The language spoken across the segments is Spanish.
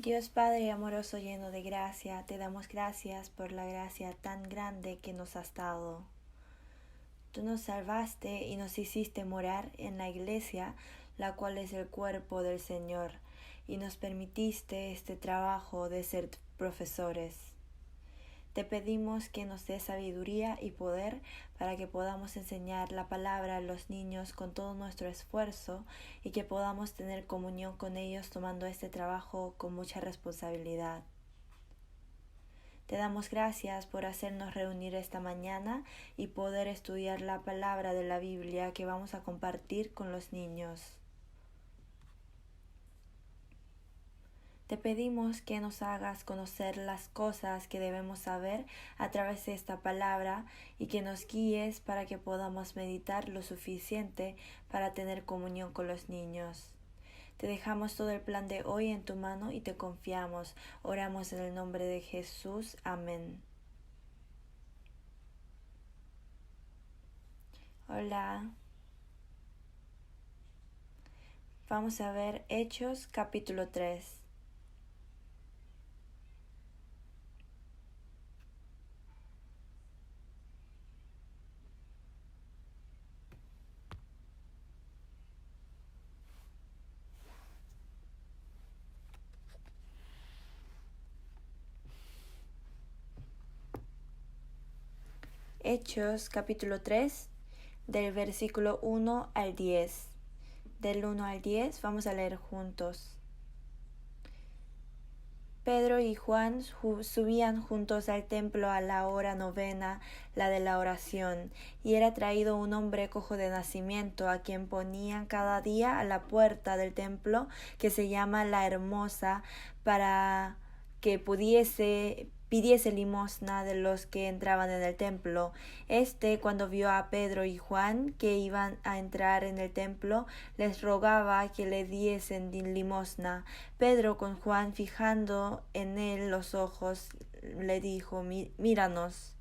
Dios Padre amoroso lleno de gracia, te damos gracias por la gracia tan grande que nos has dado. Tú nos salvaste y nos hiciste morar en la iglesia, la cual es el cuerpo del Señor, y nos permitiste este trabajo de ser profesores. Te pedimos que nos des sabiduría y poder para que podamos enseñar la palabra a los niños con todo nuestro esfuerzo y que podamos tener comunión con ellos tomando este trabajo con mucha responsabilidad. Te damos gracias por hacernos reunir esta mañana y poder estudiar la palabra de la Biblia que vamos a compartir con los niños. Te pedimos que nos hagas conocer las cosas que debemos saber a través de esta palabra y que nos guíes para que podamos meditar lo suficiente para tener comunión con los niños. Te dejamos todo el plan de hoy en tu mano y te confiamos. Oramos en el nombre de Jesús. Amén. Hola. Vamos a ver Hechos capítulo 3. Hechos capítulo 3, del versículo 1 al 10. Del 1 al 10 vamos a leer juntos. Pedro y Juan subían juntos al templo a la hora novena, la de la oración, y era traído un hombre cojo de nacimiento, a quien ponían cada día a la puerta del templo, que se llama La Hermosa, para que pidiese limosna de los que entraban en el templo. Cuando vio a Pedro y Juan que iban a entrar en el templo, les rogaba que le diesen limosna. Pedro, con Juan fijando en él los ojos, le dijo: Míranos.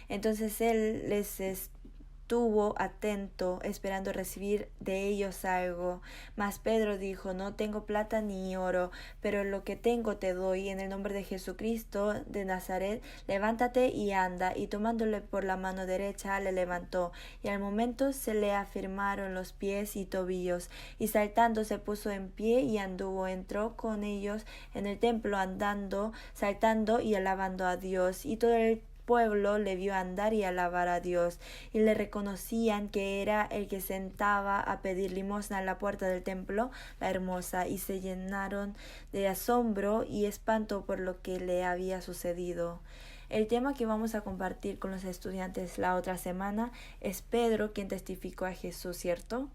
Entonces él les estuvo atento, esperando recibir de ellos algo. Mas Pedro dijo: No tengo plata ni oro, pero lo que tengo te doy. En el nombre de Jesucristo de Nazaret, levántate y anda. Y tomándole por la mano derecha, le levantó. Y al momento se le afirmaron los pies y tobillos. Y saltando se puso en pie y anduvo. Entró con ellos en el templo, andando, saltando y alabando a Dios. Y todo el pueblo le vio andar y alabar a Dios, y le reconocían que era el que sentaba a pedir limosna a la puerta del templo, La Hermosa, y se llenaron de asombro y espanto por lo que le había sucedido. El tema que vamos a compartir con los estudiantes la otra semana es Pedro quien testificó a Jesús, ¿cierto?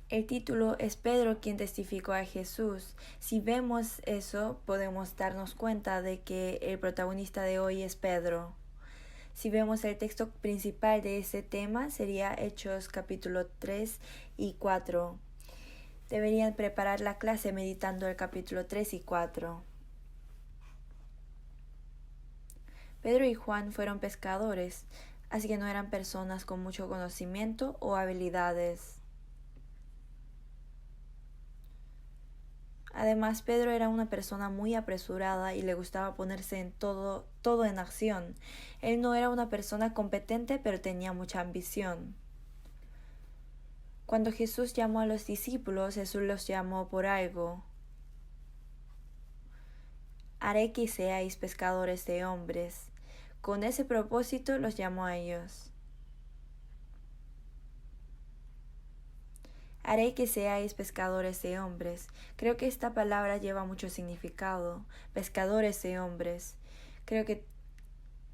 El título es Pedro quien testificó a Jesús. Si vemos eso, podemos darnos cuenta de que el protagonista de hoy es Pedro. Si vemos el texto principal de ese tema, sería Hechos capítulo 3 y 4. Deberían preparar la clase meditando el capítulo 3 y 4. Pedro y Juan fueron pescadores, así que no eran personas con mucho conocimiento o habilidades. Además, Pedro era una persona muy apresurada y le gustaba ponerse en todo en acción. Él no era una persona competente, pero tenía mucha ambición. Cuando Jesús llamó a los discípulos, Jesús los llamó por algo. Haré que seáis pescadores de hombres. Con ese propósito los llamó a ellos. Haré que seáis pescadores de hombres. Creo que esta palabra lleva mucho significado. Pescadores de hombres. Creo que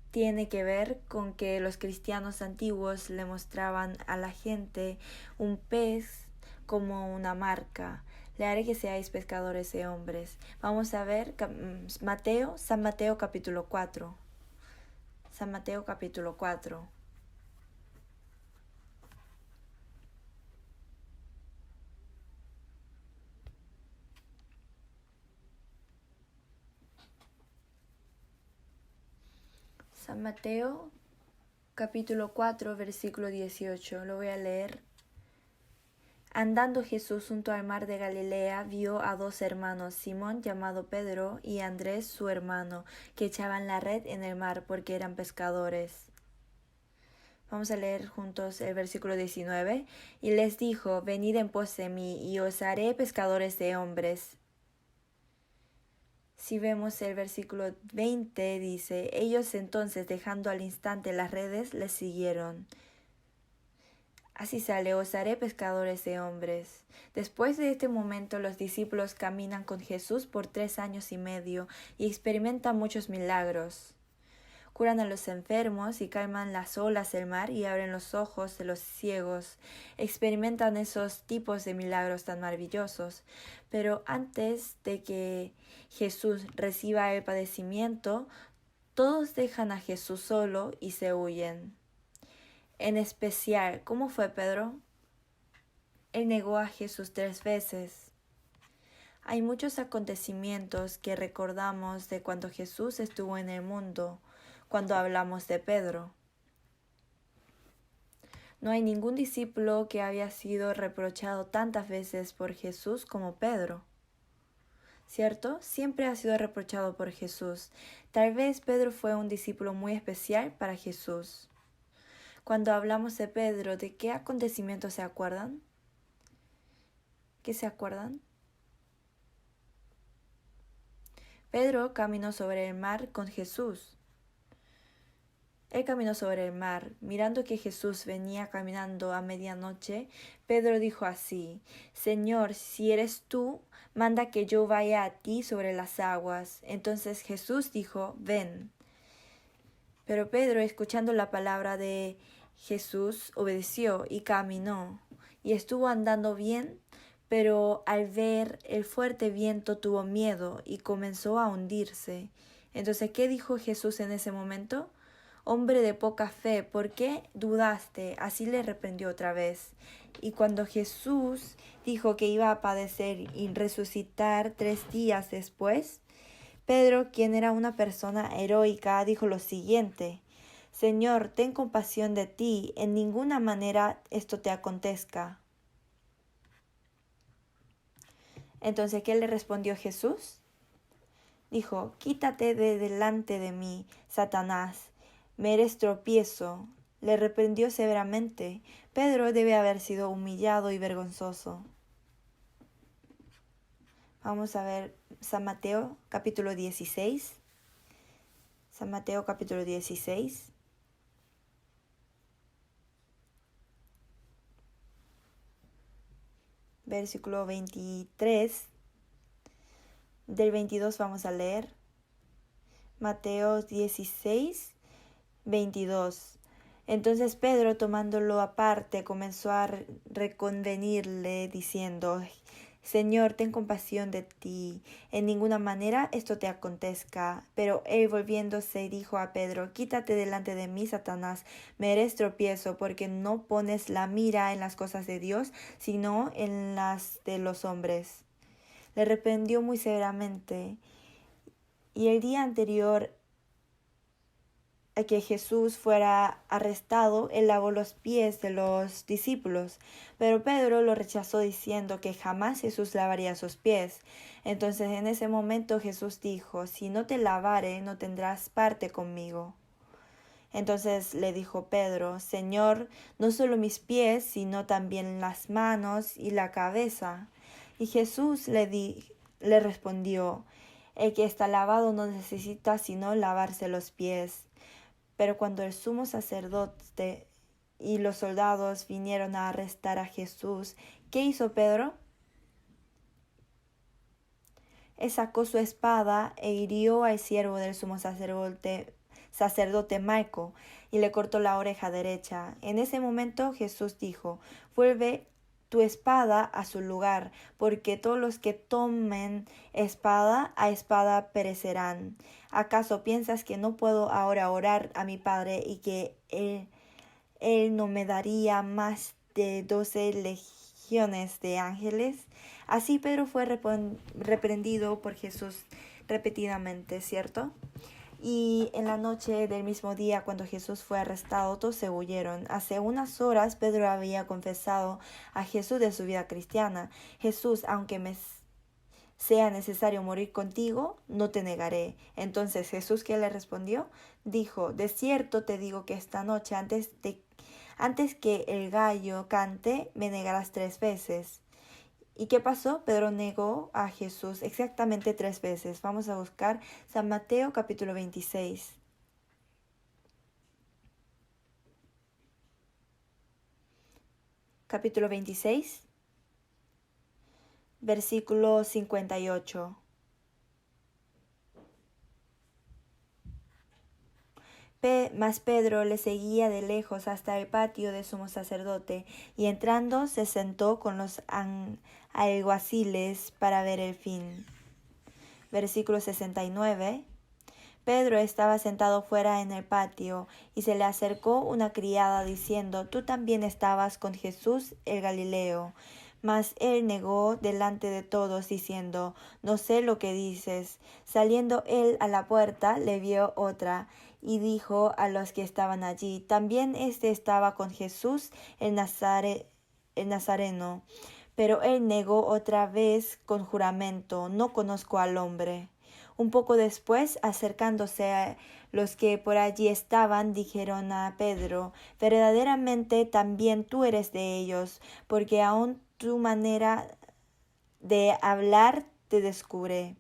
tiene que ver con que los cristianos antiguos le mostraban a la gente un pez como una marca. Le haré que seáis pescadores de hombres. Vamos a ver San Mateo capítulo 4. San Mateo capítulo 4. San Mateo capítulo 4 versículo 18. Lo voy a leer. Andando Jesús junto al mar de Galilea, vio a dos hermanos, Simón llamado Pedro y Andrés su hermano, que echaban la red en el mar porque eran pescadores. Vamos a leer juntos el versículo 19. Y les dijo, venid en pos de mí, y os haré pescadores de hombres. Si vemos el versículo 20, dice, ellos entonces, dejando al instante las redes, les siguieron. Así sale, os haré pescadores de hombres. Después de este momento, los discípulos caminan con Jesús por 3 años y medio y experimentan muchos milagros. Curan a los enfermos y calman las olas del mar y abren los ojos de los ciegos. Experimentan esos tipos de milagros tan maravillosos. Pero antes de que Jesús reciba el padecimiento, todos dejan a Jesús solo y se huyen. En especial, ¿cómo fue Pedro? Él negó a Jesús 3 veces. Hay muchos acontecimientos que recordamos de cuando Jesús estuvo en el mundo, cuando hablamos de Pedro. No hay ningún discípulo que haya sido reprochado tantas veces por Jesús como Pedro. ¿Cierto? Siempre ha sido reprochado por Jesús. Tal vez Pedro fue un discípulo muy especial para Jesús. Cuando hablamos de Pedro, ¿de qué acontecimientos se acuerdan? ¿Qué se acuerdan? Pedro caminó sobre el mar con Jesús. Él caminó sobre el mar. Mirando que Jesús venía caminando a medianoche, Pedro dijo así, Señor, si eres tú, manda que yo vaya a ti sobre las aguas. Entonces Jesús dijo, ven. Pero Pedro, escuchando la palabra de Jesús, obedeció y caminó, y estuvo andando bien, pero al ver el fuerte viento tuvo miedo y comenzó a hundirse. Entonces, ¿qué dijo Jesús en ese momento? Hombre de poca fe, ¿por qué dudaste? Así le reprendió otra vez. Y cuando Jesús dijo que iba a padecer y resucitar 3 días después, Pedro, quien era una persona heroica, dijo lo siguiente, Señor, ten compasión de ti, en ninguna manera esto te acontezca. Entonces, ¿qué le respondió Jesús? Dijo, quítate de delante de mí, Satanás, me eres tropiezo. Le reprendió severamente. Pedro debe haber sido humillado y vergonzoso. Vamos a ver San Mateo capítulo 16. San Mateo capítulo 16. Versículo 23. Del 22 vamos a leer. Mateo 16, 22. Entonces Pedro, tomándolo aparte, comenzó a reconvenirle, diciendo, Señor, ten compasión de ti, en ninguna manera esto te acontezca. Pero él volviéndose dijo a Pedro, quítate delante de mí, Satanás, me eres tropiezo, porque no pones la mira en las cosas de Dios, sino en las de los hombres. Le reprendió muy severamente. Y el día anterior a que Jesús fuera arrestado, él lavó los pies de los discípulos, pero Pedro lo rechazó diciendo que jamás Jesús lavaría sus pies. Entonces en ese momento Jesús dijo, si no te lavare, no tendrás parte conmigo. Entonces le dijo Pedro, Señor, no solo mis pies, sino también las manos y la cabeza. Y Jesús le respondió, el que está lavado no necesita sino lavarse los pies. Pero cuando el sumo sacerdote y los soldados vinieron a arrestar a Jesús, ¿qué hizo Pedro? Él sacó su espada e hirió al siervo del sumo sacerdote Malco y le cortó la oreja derecha. En ese momento Jesús dijo, vuelve tu espada a su lugar, porque todos los que tomen espada, a espada perecerán. ¿Acaso piensas que no puedo ahora orar a mi Padre y que él no me daría más de 12 legiones de ángeles? Así Pedro fue reprendido por Jesús repetidamente, ¿cierto? Y en la noche del mismo día, cuando Jesús fue arrestado, todos se huyeron. Hace unas horas Pedro había confesado a Jesús de su vida cristiana. Jesús, aunque me sea necesario morir contigo, no te negaré. Entonces Jesús, ¿qué le respondió? Dijo, de cierto te digo que esta noche, antes que el gallo cante, me negarás 3 veces. ¿Y qué pasó? Pedro negó a Jesús exactamente 3 veces. Vamos a buscar San Mateo capítulo 26. Capítulo 26, versículo 58. Mas Pedro le seguía de lejos hasta el patio del sumo sacerdote, y entrando se sentó con los alguaciles para ver el fin. Versículo 69. Pedro estaba sentado fuera en el patio, y se le acercó una criada diciendo, tú también estabas con Jesús el Galileo. Mas él negó delante de todos, diciendo, no sé lo que dices. Saliendo él a la puerta, le vio otra, y dijo a los que estaban allí, también éste estaba con Jesús el Nazareno. Pero él negó otra vez con juramento, no conozco al hombre. Un poco después, acercándose a los que por allí estaban, dijeron a Pedro, verdaderamente también tú eres de ellos, porque aún tu manera de hablar te descubre.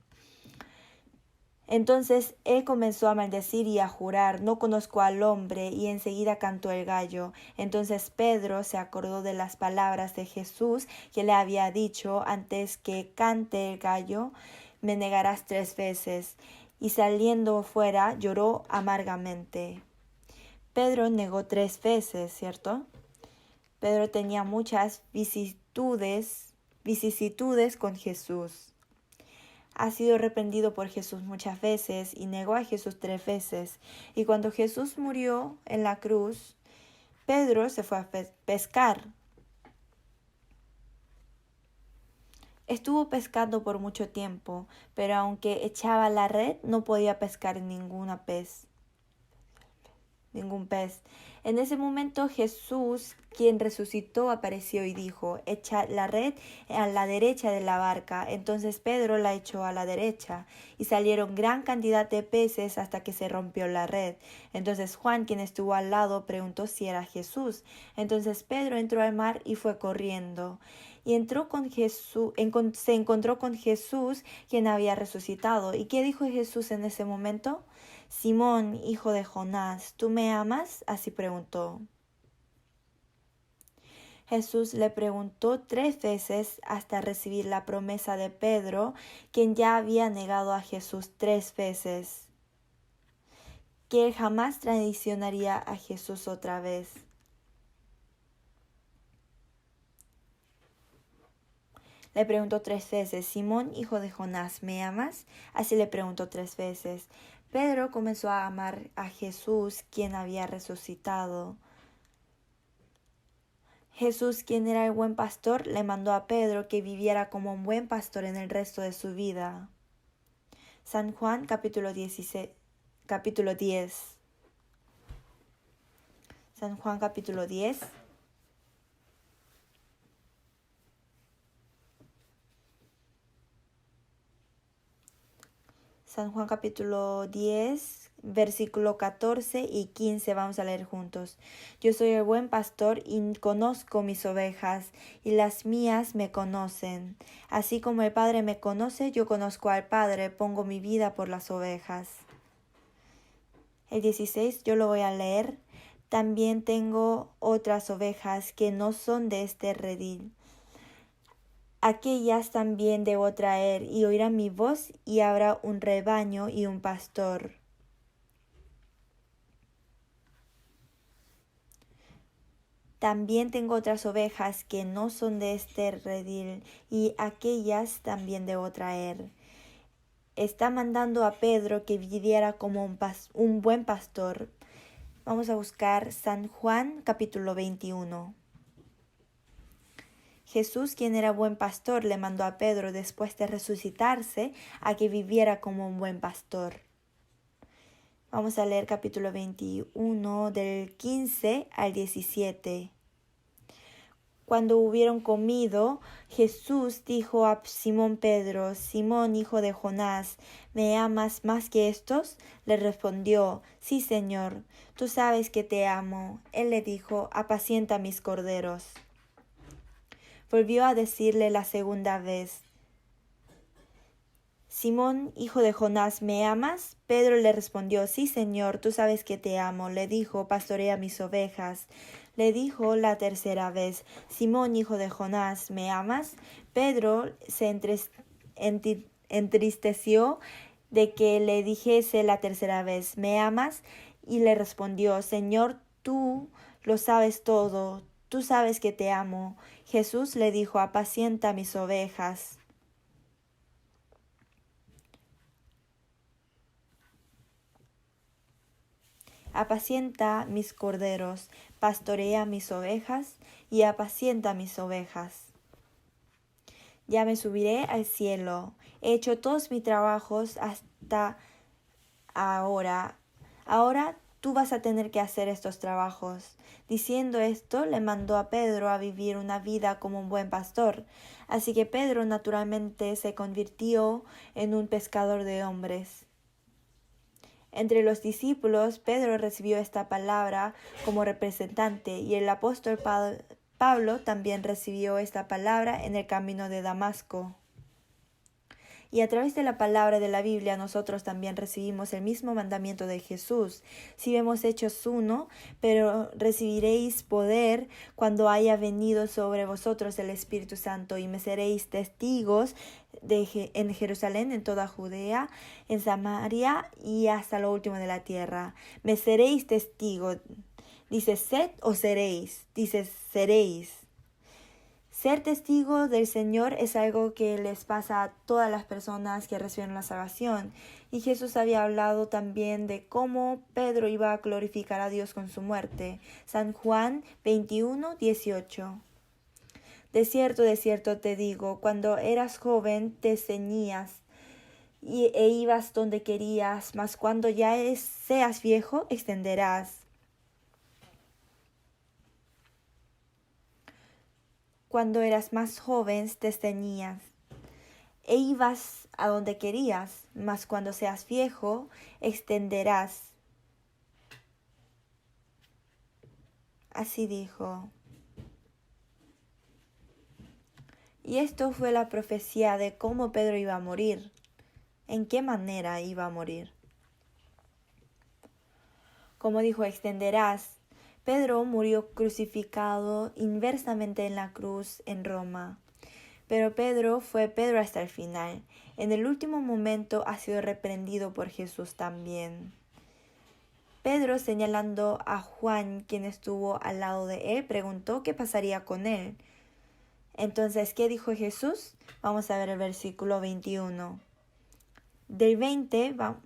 Entonces él comenzó a maldecir y a jurar, no conozco al hombre, y enseguida cantó el gallo. Entonces Pedro se acordó de las palabras de Jesús que le había dicho, antes que cante el gallo, me negarás 3 veces. Y saliendo fuera lloró amargamente. Pedro negó 3 veces, ¿cierto? Pedro tenía muchas vicisitudes con Jesús. Ha sido reprendido por Jesús muchas veces y negó a Jesús 3 veces. Y cuando Jesús murió en la cruz, Pedro se fue a pescar. Estuvo pescando por mucho tiempo, pero aunque echaba la red, no podía pescar ningún pez. En ese momento Jesús, quien resucitó, apareció y dijo, echa la red a la derecha de la barca. Entonces Pedro la echó a la derecha, y salieron gran cantidad de peces hasta que se rompió la red. Entonces Juan, quien estuvo al lado, preguntó si era Jesús. Entonces Pedro entró al mar y fue corriendo. Y se encontró con Jesús, quien había resucitado. ¿Y qué dijo Jesús en ese momento? Simón, hijo de Jonás, ¿tú me amas? Así preguntó. Jesús le preguntó 3 veces hasta recibir la promesa de Pedro, quien ya había negado a Jesús 3 veces, que él jamás traicionaría a Jesús otra vez. Le preguntó 3 veces, Simón, hijo de Jonás, ¿me amas? Así le preguntó 3 veces. Pedro comenzó a amar a Jesús, quien había resucitado. Jesús, quien era el buen pastor, le mandó a Pedro que viviera como un buen pastor en el resto de su vida. San Juan capítulo 10. San Juan capítulo 10. San Juan capítulo 10, versículo 14 y 15 vamos a leer juntos. Yo soy el buen pastor y conozco mis ovejas, y las mías me conocen. Así como el Padre me conoce, yo conozco al Padre, pongo mi vida por las ovejas. El 16 yo lo voy a leer. También tengo otras ovejas que no son de este redil. Aquellas también debo traer, y oirán mi voz, y habrá un rebaño y un pastor. También tengo otras ovejas que no son de este redil, y aquellas también debo traer. Está mandando a Pedro que viviera como un buen pastor. Vamos a buscar San Juan capítulo 21. Jesús, quien era buen pastor, le mandó a Pedro, después de resucitarse, a que viviera como un buen pastor. Vamos a leer capítulo 21 del 15 al 17. Cuando hubieron comido, Jesús dijo a Simón Pedro: Simón, hijo de Jonás, ¿me amas más que estos? Le respondió: Sí, Señor, tú sabes que te amo. Él le dijo: apacienta mis corderos. Volvió a decirle la segunda vez: Simón, hijo de Jonás, ¿me amas? Pedro le respondió: Sí, Señor, tú sabes que te amo. Le dijo: pastorea mis ovejas. Le dijo la tercera vez: Simón, hijo de Jonás, ¿me amas? Pedro se entristeció de que le dijese la tercera vez: ¿me amas? Y le respondió: Señor, tú lo sabes todo, tú sabes que te amo. Jesús le dijo: apacienta mis ovejas. Apacienta mis corderos, pastorea mis ovejas y apacienta mis ovejas. Ya me subiré al cielo. He hecho todos mis trabajos hasta ahora. Ahora tú vas a tener que hacer estos trabajos. Diciendo esto, le mandó a Pedro a vivir una vida como un buen pastor. Así que Pedro naturalmente se convirtió en un pescador de hombres. Entre los discípulos, Pedro recibió esta palabra como representante y el apóstol Pablo también recibió esta palabra en el camino de Damasco. Y a través de la palabra de la Biblia nosotros también recibimos el mismo mandamiento de Jesús. Si vemos Hechos 1, pero recibiréis poder cuando haya venido sobre vosotros el Espíritu Santo y me seréis testigos en Jerusalén, en toda Judea, en Samaria y hasta lo último de la tierra. Me seréis testigos. Dice sed o seréis. Dice seréis. Ser testigo del Señor es algo que les pasa a todas las personas que reciben la salvación. Y Jesús había hablado también de cómo Pedro iba a glorificar a Dios con su muerte. San Juan 21, 18. De cierto te digo, cuando eras joven te ceñías e ibas donde querías, mas cuando ya seas viejo extenderás. Cuando eras más joven te ceñías e ibas a donde querías, mas cuando seas viejo extenderás. Así dijo. Y esto fue la profecía de cómo Pedro iba a morir, en qué manera iba a morir. Como dijo, extenderás. Pedro murió crucificado inversamente en la cruz en Roma. Pero Pedro fue Pedro hasta el final. En el último momento ha sido reprendido por Jesús también. Pedro, señalando a Juan, quien estuvo al lado de él, preguntó qué pasaría con él. Entonces, ¿qué dijo Jesús? Vamos a ver el versículo 21. Versículo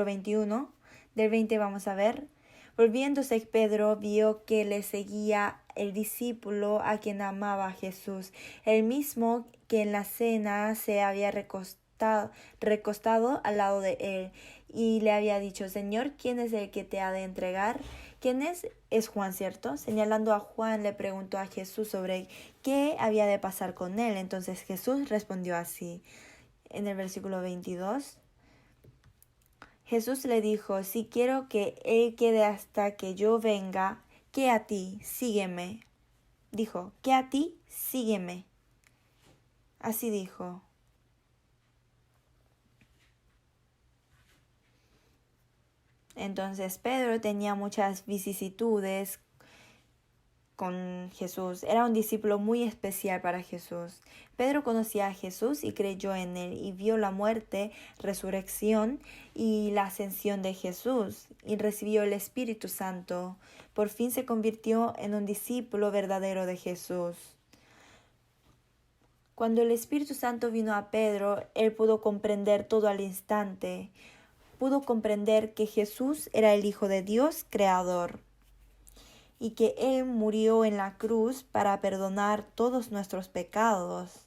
21, del 20 vamos a ver. Volviéndose Pedro vio que le seguía el discípulo a quien amaba a Jesús, el mismo que en la cena se había recostado al lado de él, y le había dicho: Señor, ¿quién es el que te ha de entregar? ¿Quién es? Es Juan, ¿cierto? Señalando a Juan, le preguntó a Jesús sobre qué había de pasar con él. Entonces Jesús respondió así. En el versículo 22. Jesús le dijo: si quiero que él quede hasta que yo venga, ¿qué a ti? Sígueme. Dijo: ¿qué a ti? Sígueme. Así dijo. Entonces Pedro tenía muchas vicisitudes con Jesús. Era un discípulo muy especial para Jesús. Pedro conocía a Jesús y creyó en él y vio la muerte, resurrección y la ascensión de Jesús y recibió el Espíritu Santo. Por fin se convirtió en un discípulo verdadero de Jesús. Cuando el Espíritu Santo vino a Pedro, él pudo comprender todo al instante. Pudo comprender que Jesús era el Hijo de Dios, creador, y que Él murió en la cruz para perdonar todos nuestros pecados.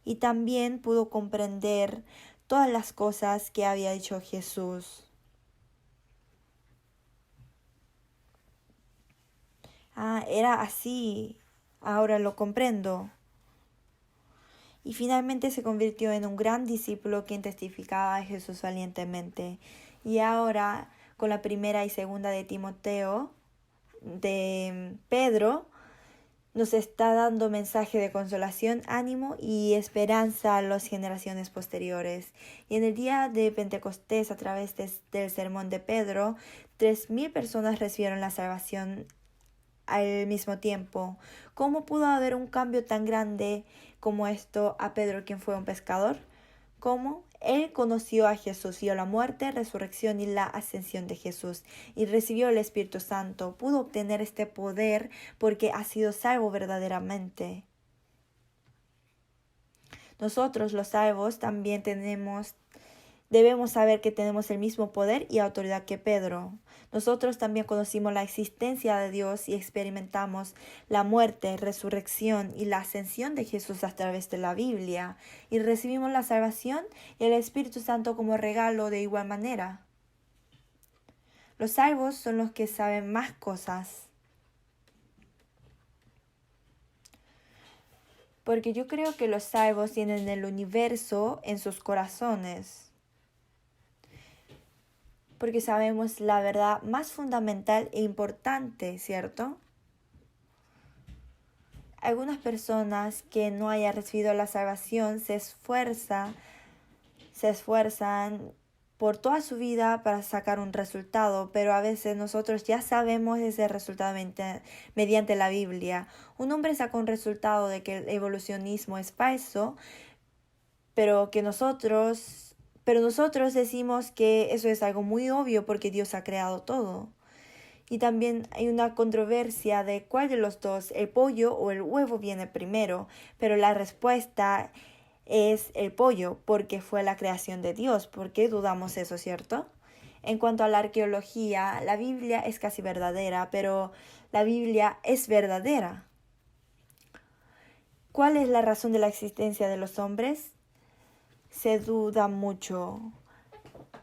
Y también pudo comprender todas las cosas que había hecho Jesús. era así, ahora lo comprendo. Y finalmente se convirtió en un gran discípulo quien testificaba a Jesús valientemente. Y ahora, con la primera y segunda de Timoteo, de Pedro, nos está dando mensaje de consolación, ánimo y esperanza a las generaciones posteriores. Y en el día de Pentecostés, a través del sermón de Pedro, 3,000 personas recibieron la salvación al mismo tiempo. ¿Cómo pudo haber un cambio tan grande como esto a Pedro, quien fue un pescador? ¿Cómo? Él conoció a Jesús, vio la muerte, resurrección y la ascensión de Jesús y recibió el Espíritu Santo. Pudo obtener este poder porque ha sido salvo verdaderamente. Nosotros, los salvos, también debemos saber que tenemos el mismo poder y autoridad que Pedro. Nosotros también conocimos la existencia de Dios y experimentamos la muerte, resurrección y la ascensión de Jesús a través de la Biblia. Y recibimos la salvación y el Espíritu Santo como regalo de igual manera. Los salvos son los que saben más cosas. Porque yo creo que los salvos tienen el universo en sus corazones. Porque sabemos la verdad más fundamental e importante, ¿cierto? Algunas personas que no hayan recibido la salvación se esfuerzan por toda su vida para sacar un resultado, pero a veces nosotros ya sabemos ese resultado mediante la Biblia. Un hombre saca un resultado de que el evolucionismo es falso, pero nosotros decimos que eso es algo muy obvio porque Dios ha creado todo. Y también hay una controversia de cuál de los dos, el pollo o el huevo, viene primero, pero la respuesta es el pollo porque fue la creación de Dios. ¿Por qué dudamos eso, cierto? En cuanto a la arqueología, la Biblia es casi verdadera, pero la Biblia es verdadera. ¿Cuál es la razón de la existencia de los hombres? Se duda mucho.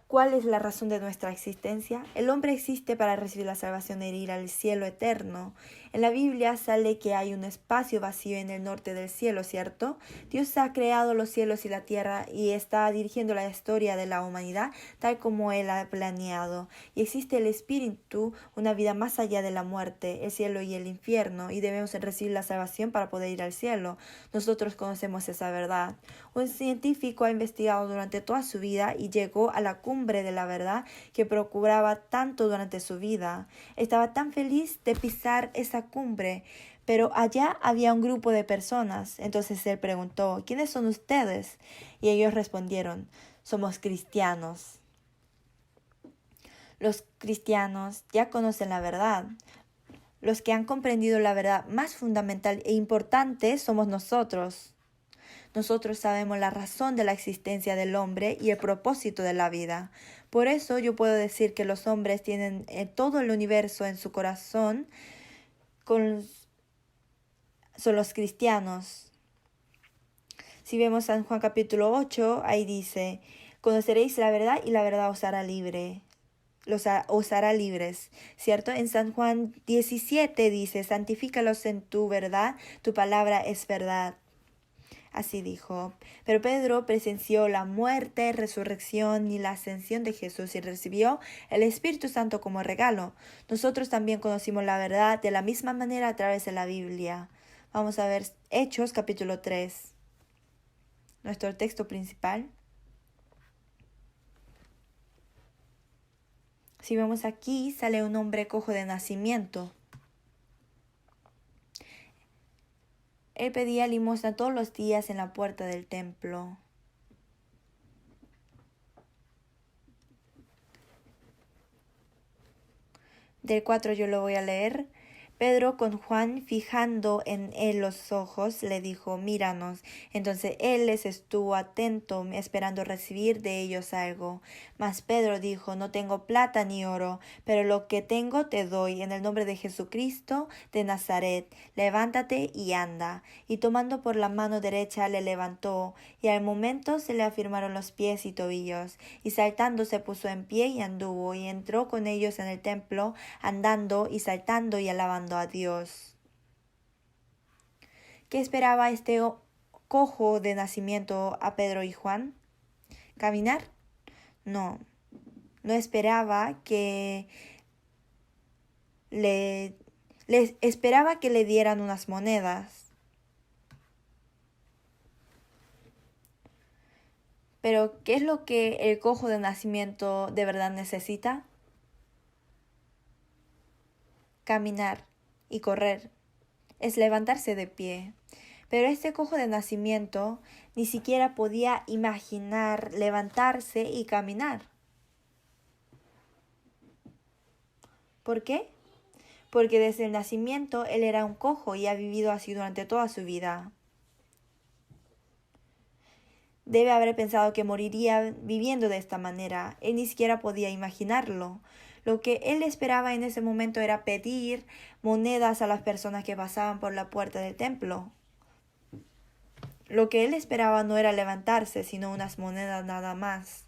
¿Cuál es la razón de nuestra existencia? El hombre existe para recibir la salvación e ir al cielo eterno. En la Biblia sale que hay un espacio vacío en el norte del cielo, ¿cierto? Dios ha creado los cielos y la tierra y está dirigiendo la historia de la humanidad tal como Él ha planeado. Y existe el espíritu, una vida más allá de la muerte, el cielo y el infierno, y debemos recibir la salvación para poder ir al cielo. Nosotros conocemos esa verdad. Un científico ha investigado durante toda su vida y llegó a la cumbre de la verdad que procuraba tanto durante su vida. Estaba tan feliz de pisar esa cumbre, pero allá había un grupo de personas. Entonces él preguntó: ¿quiénes son ustedes? Y ellos respondieron: somos cristianos. Los cristianos ya conocen la verdad. Los que han comprendido la verdad más fundamental e importante somos nosotros. Nosotros sabemos la razón de la existencia del hombre y el propósito de la vida. Por eso yo puedo decir que los hombres tienen todo el universo en su corazón, son los cristianos. Si vemos San Juan capítulo 8, ahí dice: conoceréis la verdad y la verdad os hará libre. Os hará libres, ¿cierto? En San Juan 17 dice: santifícalos en tu verdad, tu palabra es verdad. Así dijo. Pero Pedro presenció la muerte, resurrección y la ascensión de Jesús y recibió el Espíritu Santo como regalo. Nosotros también conocimos la verdad de la misma manera a través de la Biblia. Vamos a ver Hechos capítulo 3, nuestro texto principal. Si vemos aquí, sale un hombre cojo de nacimiento. Él pedía limosna todos los días en la puerta del templo. Del 4 yo lo voy a leer. Pedro, con Juan fijando en él los ojos, le dijo: míranos. Entonces él les estuvo atento, esperando recibir de ellos algo. Mas Pedro dijo: no tengo plata ni oro, pero lo que tengo te doy. En el nombre de Jesucristo de Nazaret, levántate y anda. Y tomando por la mano derecha le levantó, y al momento se le afirmaron los pies y tobillos. Y saltando se puso en pie y anduvo, y entró con ellos en el templo, andando y saltando y alabando a Dios. ¿Qué esperaba este cojo de nacimiento a Pedro y Juan? ¿Caminar? No, no esperaba que les esperaba que le dieran unas monedas. Pero, ¿qué es lo que el cojo de nacimiento de verdad necesita? Caminar y correr. Es levantarse de pie. Pero este cojo de nacimiento ni siquiera podía imaginar levantarse y caminar. ¿Por qué? Porque desde el nacimiento él era un cojo y ha vivido así durante toda su vida. Debe haber pensado que moriría viviendo de esta manera. Él ni siquiera podía imaginarlo. Lo que él esperaba en ese momento era pedir monedas a las personas que pasaban por la puerta del templo. Lo que él esperaba no era levantarse, sino unas monedas nada más.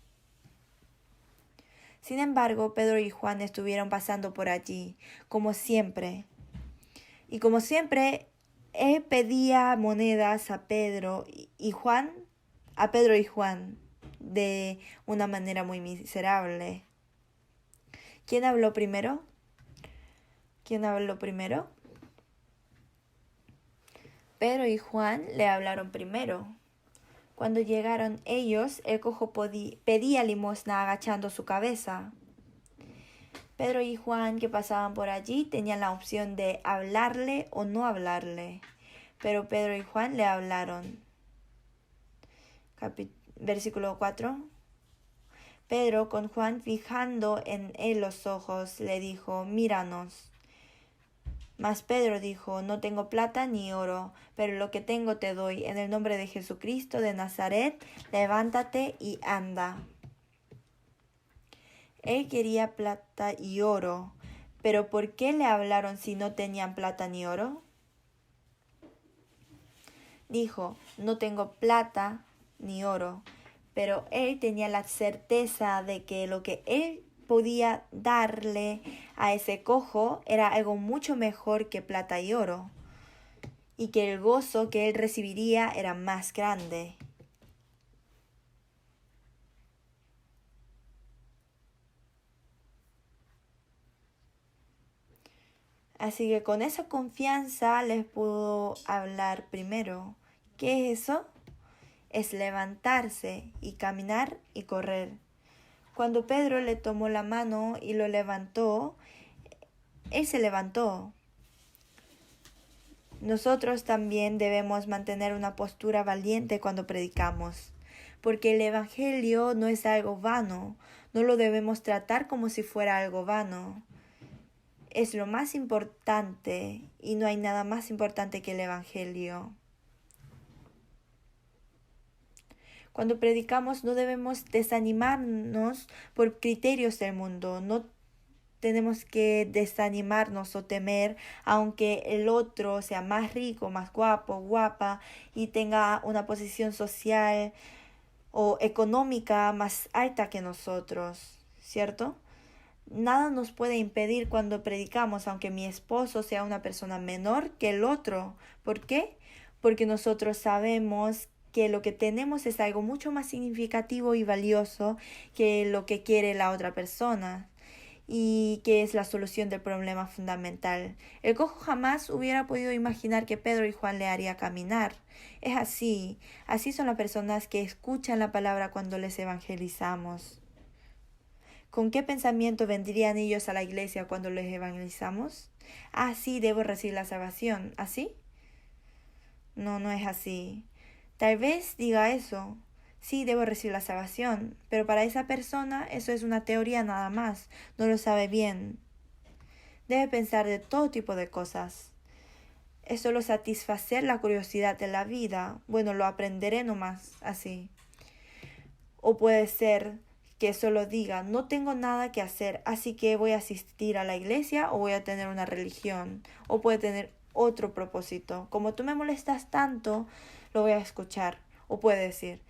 Sin embargo, Pedro y Juan estuvieron pasando por allí, como siempre. Y como siempre, él pedía monedas a Pedro y Juan, de una manera muy miserable. ¿Quién habló primero? Pedro y Juan le hablaron primero. Cuando llegaron ellos, el cojo pedía limosna agachando su cabeza. Pedro y Juan, que pasaban por allí, tenían la opción de hablarle o no hablarle. Pero Pedro y Juan le hablaron. Versículo 4. Pedro, con Juan fijando en él los ojos, le dijo: míranos. Mas Pedro dijo: no tengo plata ni oro, pero lo que tengo te doy. En el nombre de Jesucristo de Nazaret, levántate y anda. Él quería plata y oro, pero ¿por qué le hablaron si no tenían plata ni oro? Dijo: no tengo plata ni oro, pero él tenía la certeza de que lo que él podía darle a ese cojo era algo mucho mejor que plata y oro, y que el gozo que él recibiría era más grande. Así que con esa confianza les pudo hablar primero. ¿Qué es eso? Es levantarse y caminar y correr. Cuando Pedro le tomó la mano y lo levantó, él se levantó. Nosotros también debemos mantener una postura valiente cuando predicamos, porque el Evangelio no es algo vano, no lo debemos tratar como si fuera algo vano. Es lo más importante y no hay nada más importante que el Evangelio. Cuando predicamos no debemos desanimarnos por criterios del mundo, no tenemos que desanimarnos o temer aunque el otro sea más rico, más guapo, guapa y tenga una posición social o económica más alta que nosotros, ¿cierto? Nada nos puede impedir cuando predicamos, aunque mi esposo sea una persona menor que el otro. ¿Por qué? Porque nosotros sabemos que lo que tenemos es algo mucho más significativo y valioso que lo que quiere la otra persona y que es la solución del problema fundamental. El cojo jamás hubiera podido imaginar que Pedro y Juan le haría caminar. Es así son las personas que escuchan la palabra cuando les evangelizamos. ¿Con qué pensamiento vendrían ellos a la iglesia cuando les evangelizamos? Sí, debo recibir la salvación. ¿Así? No, no es así. Tal vez diga eso. Sí, debo recibir la salvación, pero para esa persona eso es una teoría nada más, no lo sabe bien. Debe pensar de todo tipo de cosas. Es solo satisfacer la curiosidad de la vida. Bueno, lo aprenderé nomás, así. O puede ser que solo diga: no tengo nada que hacer, así que voy a asistir a la iglesia o voy a tener una religión. O puede tener otro propósito. Como tú me molestas tanto, lo voy a escuchar. O puede decir: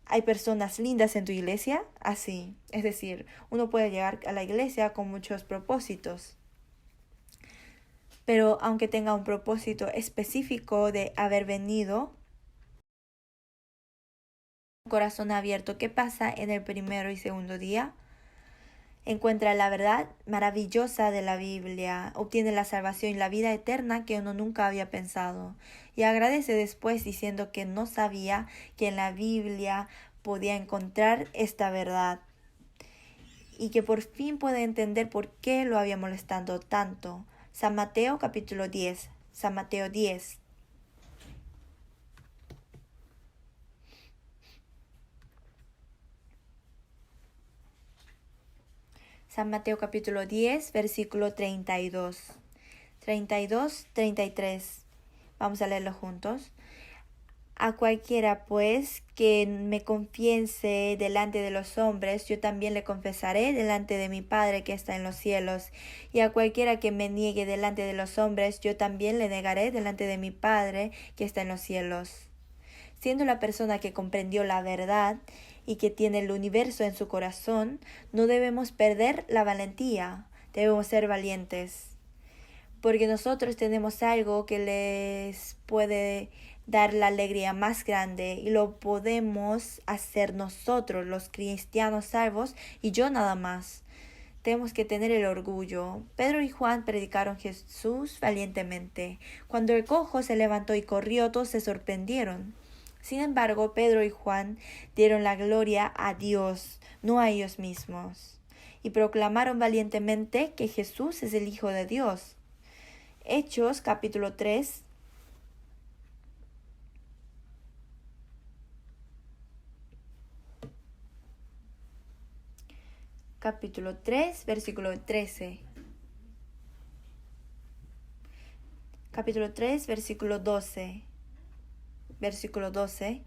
¿hay personas lindas en tu iglesia? Así. Es decir, uno puede llegar a la iglesia con muchos propósitos. pero aunque tenga un propósito específico de haber venido, corazón abierto, ¿qué pasa en el primero y segundo día? Encuentra la verdad maravillosa de la Biblia, obtiene la salvación y la vida eterna que uno nunca había pensado, y agradece después diciendo que no sabía que en la Biblia podía encontrar esta verdad y que por fin puede entender por qué lo había molestado tanto. San Mateo capítulo 10. San Mateo 10. San Mateo capítulo 10, versículo 32. 32, 33. Vamos a leerlo juntos. A cualquiera, pues, que me confiese delante de los hombres, yo también le confesaré delante de mi Padre que está en los cielos. Y a cualquiera que me niegue delante de los hombres, yo también le negaré delante de mi Padre que está en los cielos. Siendo la persona que comprendió la verdad y que tiene el universo en su corazón, no debemos perder la valentía, debemos ser valientes. Porque nosotros tenemos algo que les puede dar la alegría más grande y lo podemos hacer nosotros, los cristianos salvos, y yo nada más. Tenemos que tener el orgullo. Pedro y Juan predicaron Jesús valientemente. Cuando el cojo se levantó y corrió, todos se sorprendieron. Sin embargo, Pedro y Juan dieron la gloria a Dios, no a ellos mismos, y proclamaron valientemente que Jesús es el Hijo de Dios. Hechos capítulo 3. Capítulo 3, versículo 13. Capítulo 3, versículo 12. Versículo 12.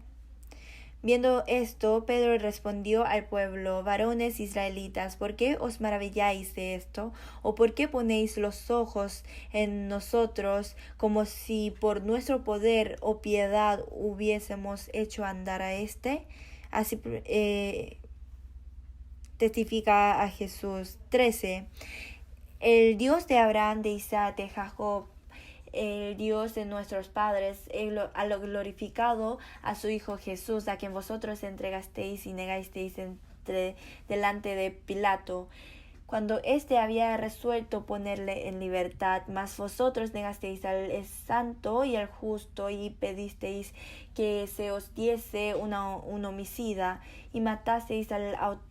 Viendo esto, Pedro respondió al pueblo: varones israelitas, ¿por qué os maravilláis de esto? ¿O por qué ponéis los ojos en nosotros como si por nuestro poder o piedad hubiésemos hecho andar a éste? Así testifica a Jesús. 13. El Dios de Abraham, de Isaac, de Jacob, el Dios de nuestros padres, a lo glorificado a su Hijo Jesús, a quien vosotros entregasteis y negasteis delante de Pilato, cuando éste había resuelto ponerle en libertad, mas vosotros negasteis al santo y al justo, y pedisteis que se os diese un homicida, y matasteis al autor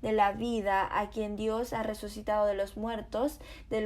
de la vida, a quien Dios ha resucitado de los muertos, de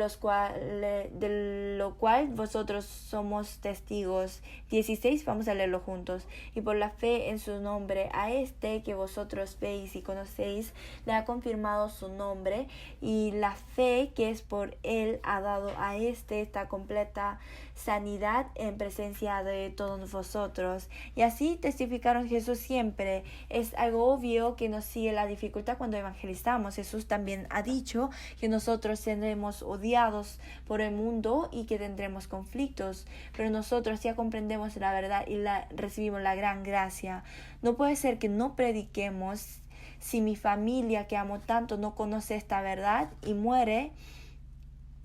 lo cual vosotros somos testigos. 16, vamos a leerlo juntos. Y por la fe en su nombre, a este que vosotros veis y conocéis, le ha confirmado su nombre, y la fe que es por él ha dado a este esta completa sanidad en presencia de todos vosotros. Y así testificaron Jesús siempre. Es algo obvio que nos sigue la dificultad cuando evangelizamos. Jesús también ha dicho que nosotros seremos odiados por el mundo y que tendremos conflictos, pero nosotros ya comprendemos la verdad y recibimos la gran gracia. No puede ser que no prediquemos si mi familia que amo tanto no conoce esta verdad y muere,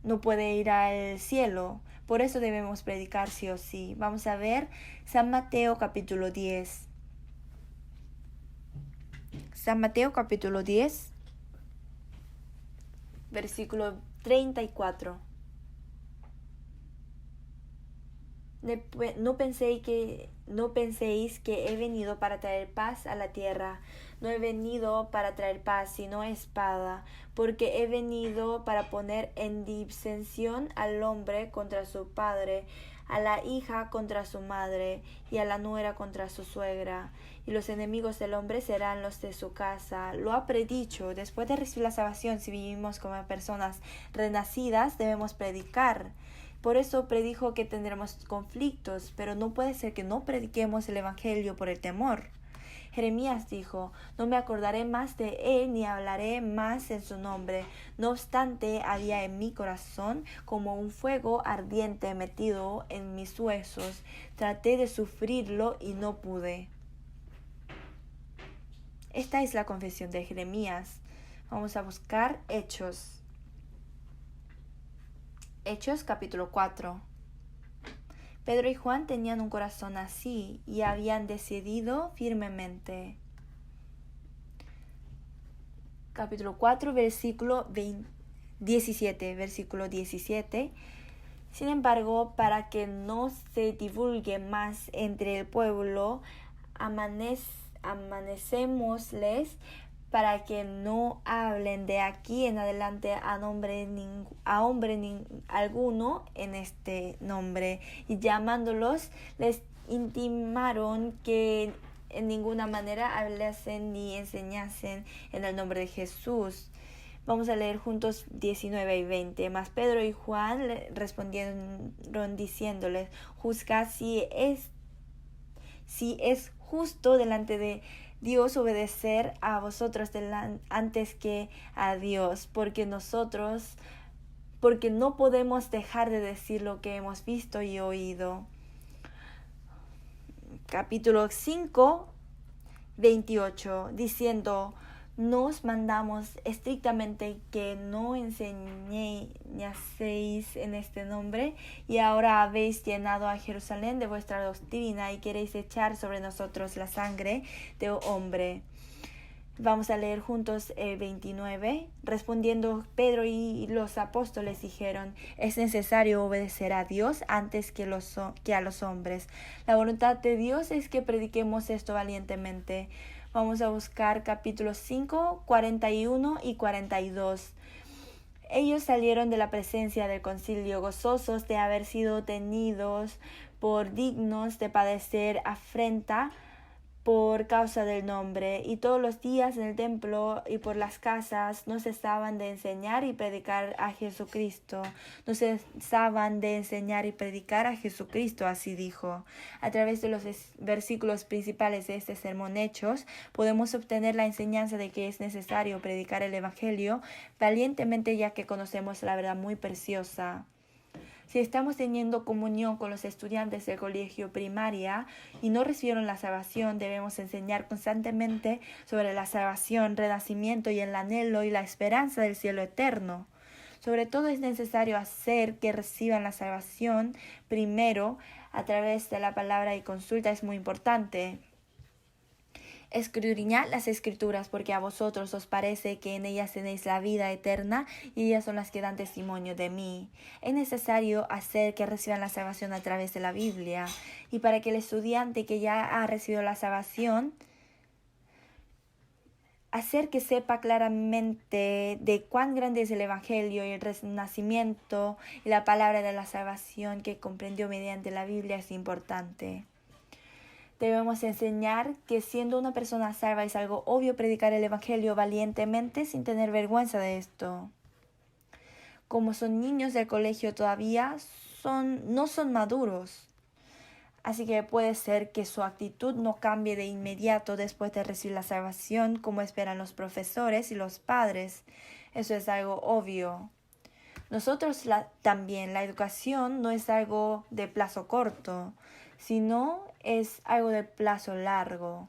no puede ir al cielo. Por eso debemos predicar sí o sí. Vamos a ver San Mateo capítulo 10. San Mateo capítulo 10, versículo 34. No penséis que he venido para traer paz a la tierra. No he venido para traer paz, sino espada, porque he venido para poner en disensión al hombre contra su padre, a la hija contra su madre, y a la nuera contra su suegra. Y los enemigos del hombre serán los de su casa. Lo ha predicho. Después de recibir la salvación, si vivimos como personas renacidas, debemos predicar. Por eso predijo que tendremos conflictos, pero no puede ser que no prediquemos el Evangelio por el temor. Jeremías dijo: no me acordaré más de él ni hablaré más en su nombre. No obstante, había en mi corazón como un fuego ardiente metido en mis huesos. Traté de sufrirlo y no pude. Esta es la confesión de Jeremías. Vamos a buscar Hechos. Hechos capítulo 4. Pedro y Juan tenían un corazón así y habían decidido firmemente. Capítulo 4, versículo 17. Sin embargo, para que no se divulgue más entre el pueblo, amanecémosles para que no hablen de aquí en adelante a hombre alguno en este nombre. Y llamándolos, les intimaron que en ninguna manera hablasen ni enseñasen en el nombre de Jesús. Vamos a leer juntos 19 y 20. Mas Pedro y Juan le respondieron diciéndoles: juzgad si es justo delante de Dios obedecer a vosotros antes que a Dios, porque no podemos dejar de decir lo que hemos visto y oído. Capítulo 5, 28, diciendo: nos mandamos estrictamente que no enseñaseis en este nombre, y ahora habéis llenado a Jerusalén de vuestra doctrina y queréis echar sobre nosotros la sangre de hombre. Vamos a leer juntos el 29. Respondiendo Pedro y los apóstoles dijeron: es necesario obedecer a Dios antes que a los hombres. La voluntad de Dios es que prediquemos esto valientemente. Vamos a buscar capítulos 5, 41 y 42. Ellos salieron de la presencia del concilio gozosos de haber sido tenidos por dignos de padecer afrenta por causa del nombre, y todos los días en el templo y por las casas no cesaban de enseñar y predicar a Jesucristo. No cesaban de enseñar y predicar a Jesucristo, así dijo. A través de los versículos principales de este sermón Hechos, podemos obtener la enseñanza de que es necesario predicar el Evangelio valientemente, ya que conocemos la verdad muy preciosa. Si estamos teniendo comunión con los estudiantes del colegio primaria y no recibieron la salvación, debemos enseñar constantemente sobre la salvación, renacimiento y el anhelo y la esperanza del cielo eterno. Sobre todo es necesario hacer que reciban la salvación primero a través de la palabra, y consulta es muy importante. Escudriñad las Escrituras, porque a vosotros os parece que en ellas tenéis la vida eterna, y ellas son las que dan testimonio de mí. Es necesario hacer que reciban la salvación a través de la Biblia, y para que el estudiante que ya ha recibido la salvación, hacer que sepa claramente de cuán grande es el Evangelio y el renacimiento y la palabra de la salvación que comprendió mediante la Biblia es importante. Debemos enseñar que siendo una persona salva es algo obvio predicar el Evangelio valientemente sin tener vergüenza de esto. Como son niños del colegio todavía, no son maduros. Así que puede ser que su actitud no cambie de inmediato después de recibir la salvación como esperan los profesores y los padres. Eso es algo obvio. Nosotros también, la educación no es algo de plazo corto, sino es algo de plazo largo.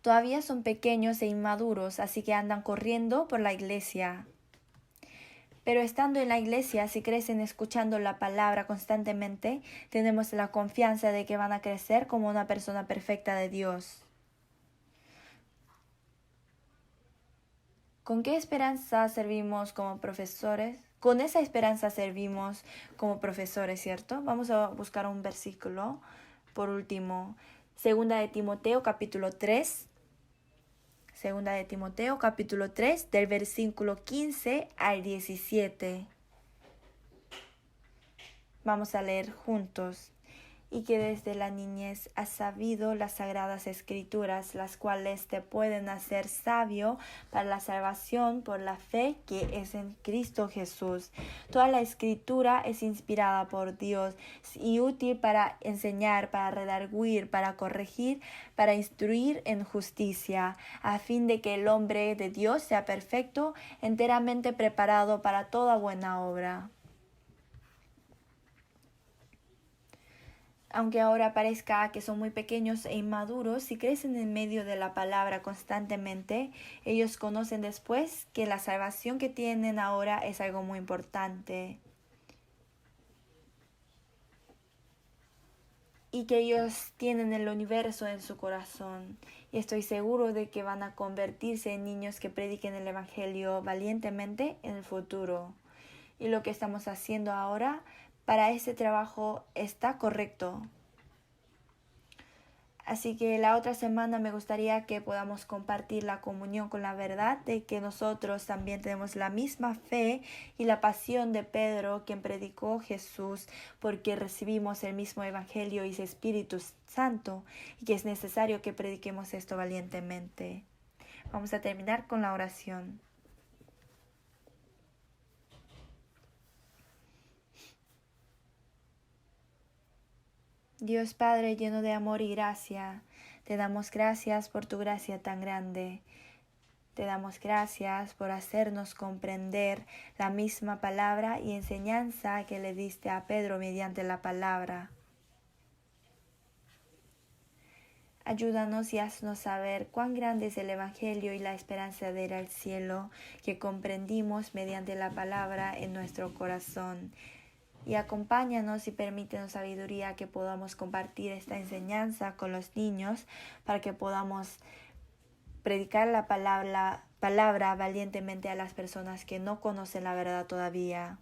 Todavía son pequeños e inmaduros, así que andan corriendo por la iglesia. Pero estando en la iglesia, si crecen escuchando la palabra constantemente, tenemos la confianza de que van a crecer como una persona perfecta de Dios. ¿Con qué esperanza servimos como profesores? Con esa esperanza servimos como profesores, ¿cierto? Vamos a buscar un versículo. Por último, Segunda de Timoteo capítulo 3. Segunda de Timoteo capítulo 3, del versículo 15 al 17. Vamos a leer juntos. Y que desde la niñez has sabido las sagradas escrituras, las cuales te pueden hacer sabio para la salvación por la fe que es en Cristo Jesús. Toda la escritura es inspirada por Dios y útil para enseñar, para redarguir, para corregir, para instruir en justicia, a fin de que el hombre de Dios sea perfecto, enteramente preparado para toda buena obra. Aunque ahora parezca que son muy pequeños e inmaduros, si crecen en medio de la palabra constantemente, ellos conocen después que la salvación que tienen ahora es algo muy importante y que ellos tienen el universo en su corazón. Y estoy seguro de que van a convertirse en niños que prediquen el Evangelio valientemente en el futuro. Y lo que estamos haciendo ahora para ese trabajo está correcto. Así que la otra semana me gustaría que podamos compartir la comunión con la verdad de que nosotros también tenemos la misma fe y la pasión de Pedro, quien predicó Jesús, porque recibimos el mismo Evangelio y ese Espíritu Santo, y que es necesario que prediquemos esto valientemente. Vamos a terminar con la oración. Dios Padre lleno de amor y gracia, te damos gracias por tu gracia tan grande. Te damos gracias por hacernos comprender la misma palabra y enseñanza que le diste a Pedro mediante la palabra. Ayúdanos y haznos saber cuán grande es el Evangelio y la esperanza de ir al cielo que comprendimos mediante la palabra en nuestro corazón. Y acompáñanos y permítenos sabiduría que podamos compartir esta enseñanza con los niños para que podamos predicar la palabra valientemente a las personas que no conocen la verdad todavía.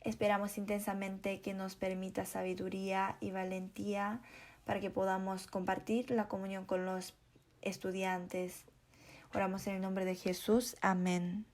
Esperamos intensamente que nos permita sabiduría y valentía para que podamos compartir la comunión con los estudiantes. Oramos en el nombre de Jesús. Amén.